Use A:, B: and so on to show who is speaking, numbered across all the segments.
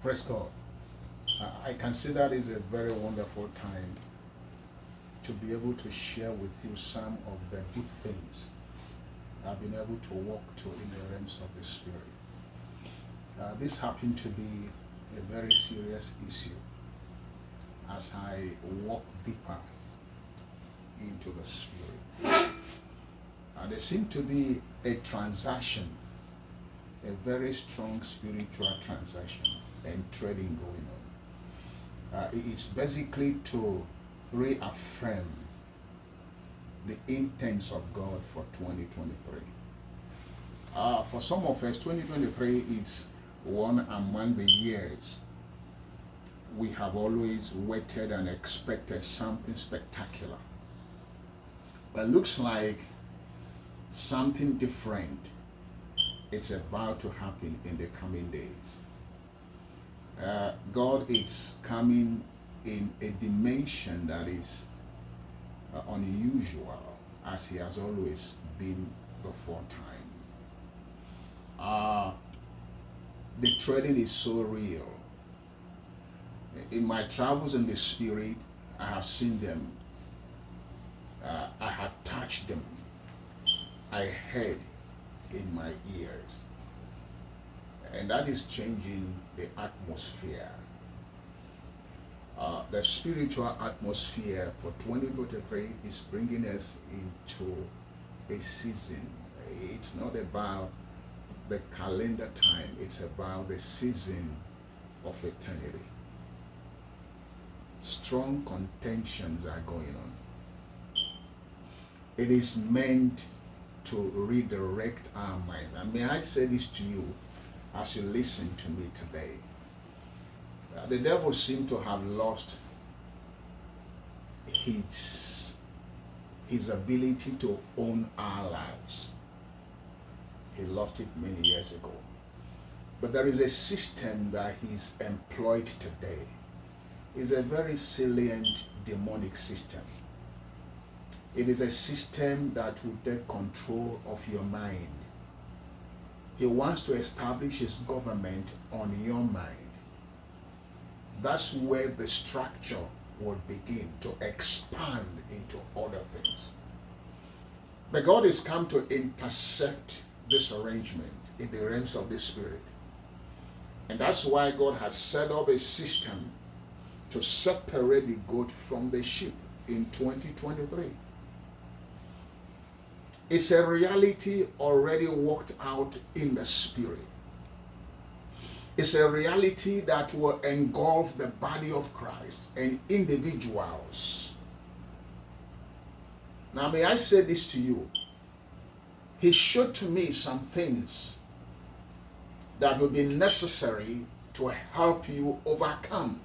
A: Praise God. I consider this a very wonderful time to be able to share with you some of the deep things I've been able to walk to in the realms of the Spirit. This happened to be a very serious issue as I walk deeper into the Spirit. There seemed to be a transaction, a very strong spiritual transaction and trading going on. It's basically to reaffirm the intents of God for 2023. For some of us, 2023 is one among the years we have always waited and expected something spectacular. But looks like something different it's about to happen in the coming days. God is coming in a dimension that is unusual, as he has always been before time. The trading is so real. In my travels in the Spirit, I have seen them. I have touched them. I heard in my ears. And that is changing the atmosphere. The spiritual atmosphere for 2023 is bringing us into a season. It's not about the calendar time, it's about the season of eternity. Strong contentions are going on. It is meant to redirect our minds. And may I say this to you as you listen to me today. The devil seemed to have lost his ability to own our lives. He lost it many years ago. But there is a system that he's employed today. It's a very salient demonic system. It is a system that will take control of your mind. He wants to establish his government on your mind. That's where the structure will begin to expand into other things. But God has come to intercept this arrangement in the realms of the Spirit. And that's why God has set up a system to separate the goat from the sheep in 2023. It's a reality already worked out in the Spirit. It's a reality that will engulf the body of Christ and individuals. Now, may I say this to you? He showed to me some things that will be necessary to help you overcome.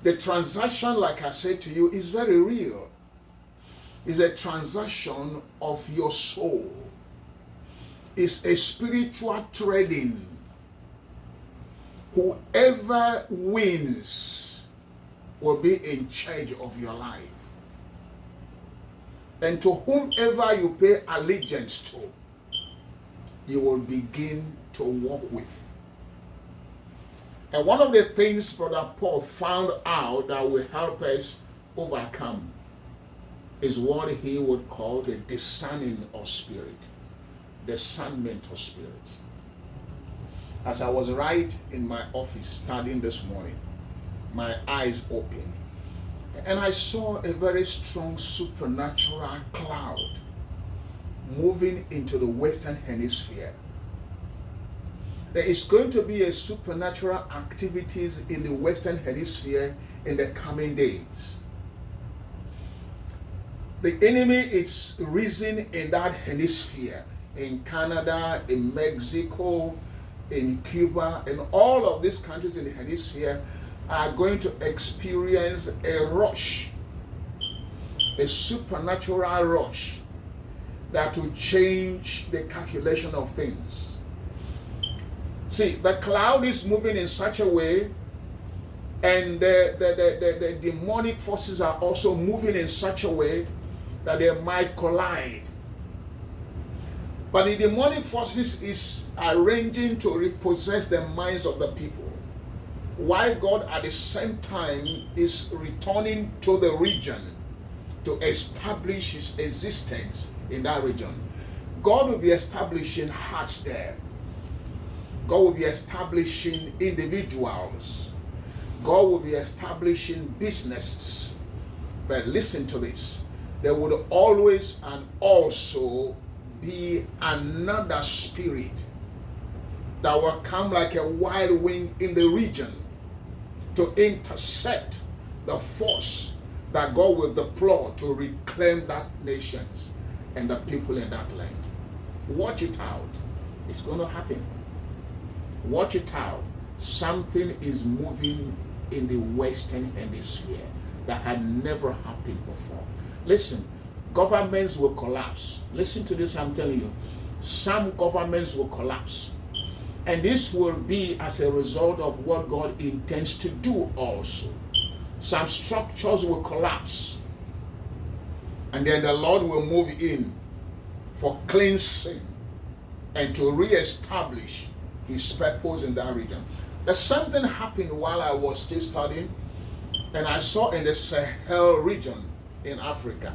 A: The transaction, like I said to you, is very real. It's a transaction of your soul. It's a spiritual trading. Whoever wins will be in charge of your life. And to whomever you pay allegiance to, you will begin to walk with. And one of the things Brother Paul found out that will help us overcome is what he would call the discerning of spirit, discernment of spirits. As I was right in my office studying this morning, my eyes opened, and I saw a very strong supernatural cloud moving into the Western Hemisphere. There is going to be a supernatural activities in the Western Hemisphere in the coming days. The enemy is risen in that hemisphere, in Canada, in Mexico, in Cuba, and all of these countries in the hemisphere are going to experience a rush, a supernatural rush that will change the calculation of things. See, the cloud is moving in such a way, and the demonic forces are also moving in such a way that they might collide. But the demonic forces is arranging to repossess the minds of the people, while God at the same time is returning to the region to establish his existence in that region. God will be establishing hearts there. God will be establishing individuals. God will be establishing businesses. But listen to this. There would always and also be another spirit that will come like a wild wind in the region to intercept the force that God will deploy to reclaim that nations and the people in that land. Watch it out. It's going to happen. Watch it out. Something is moving in the Western Hemisphere that had never happened before. Listen, governments will collapse. Listen to this, I'm telling you. Some governments will collapse. And this will be as a result of what God intends to do also. Some structures will collapse. And then the Lord will move in for cleansing and to re-establish his purpose in that region. There's something happened while I was still studying, and I saw in the Sahel region in Africa,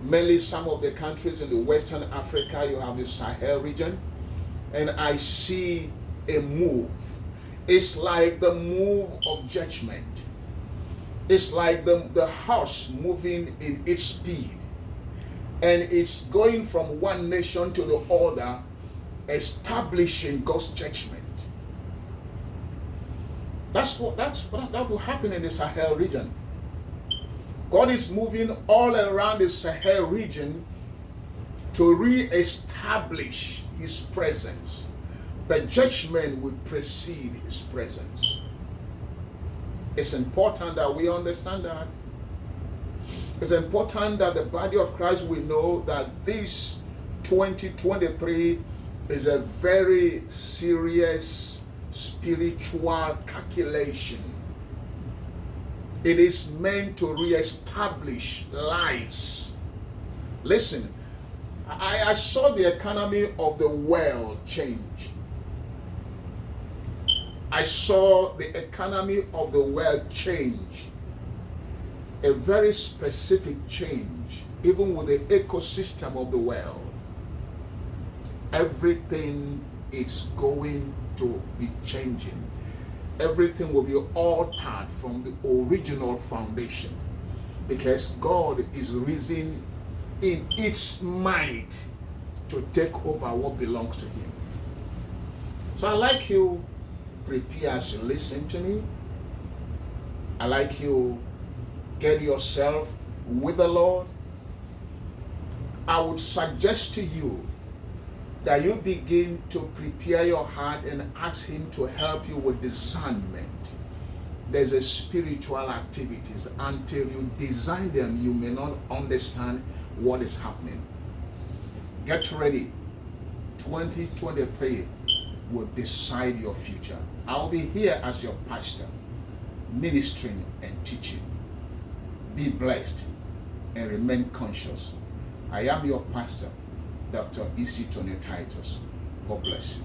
A: mainly some of the countries in the Western Africa, you have the Sahel region, and I see a move. It's like the move of judgment. It's like the horse moving in its speed, and it's going from one nation to the other, establishing God's judgment. That will happen in the Sahel region. God is moving all around the Sahel region to re-establish his presence. But judgment will precede his presence. It's important that we understand that. It's important that the body of Christ will know that this 2023 is a very serious spiritual calculation. It is meant to re-establish lives. Listen, I saw the economy of the world change. I saw the economy of the world change. A very specific change, even with the ecosystem of the world. Everything is going to be changing. Everything will be altered from the original foundation, because God is risen in its might to take over what belongs to him. So I'd like you prepare as you listen to me. I'd like you get yourself with the Lord. I would suggest to you that you begin to prepare your heart and ask him to help you with discernment. There's a spiritual activities. Until you design them, you may not understand what is happening. Get ready. 2023 will decide your future. I'll be here as your pastor, ministering and teaching. Be blessed and remain conscious. I am your pastor, Dr.E.C.Tonytitus. God bless you.